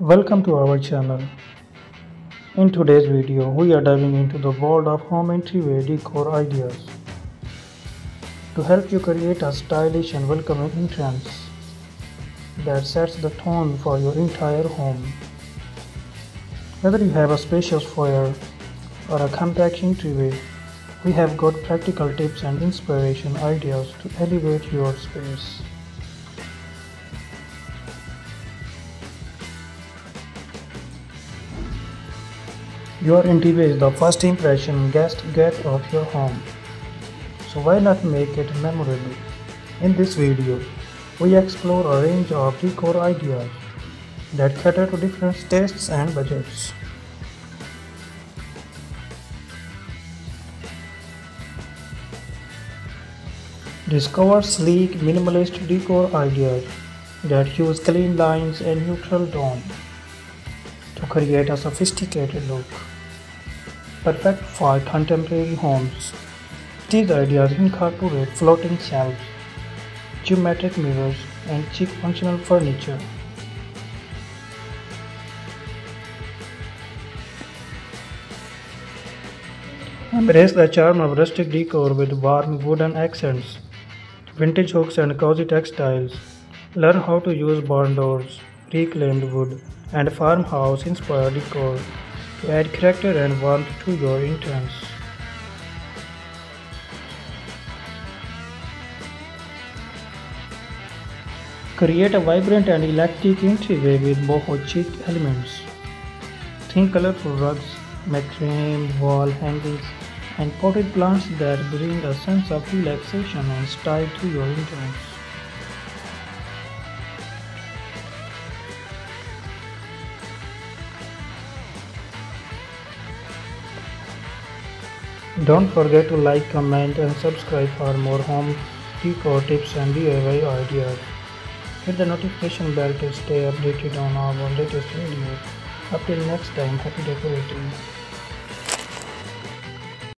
Welcome to our channel. In today's video, we are diving into the world of home entryway decor ideas to help you create a stylish and welcoming entrance that sets the tone for your entire home. Whether you have a spacious foyer or a compact entryway, we have got practical tips and inspiration ideas to elevate your space. Your entryway is the first impression guests get of your home, so why not make it memorable? In this video, we explore a range of decor ideas that cater to different tastes and budgets. Discover sleek, minimalist decor ideas that use clean lines and neutral tone to create a sophisticated look. Perfect for contemporary homes. These ideas incorporate floating shelves, geometric mirrors, and chic functional furniture. Embrace the charm of rustic decor with warm wooden accents, vintage hooks, and cozy textiles. Learn how to use barn doors, reclaimed wood, and farmhouse-inspired decor to add character and warmth to your entrance. Create a vibrant and eclectic entryway with boho chic elements. Think colorful rugs, macrame wall hangings, and potted plants that bring a sense of relaxation and style to your entrance. Don't forget to like, comment, and subscribe for more home decor tips and DIY ideas. Hit the notification bell to stay updated on our latest videos. Up till next time, happy decorating.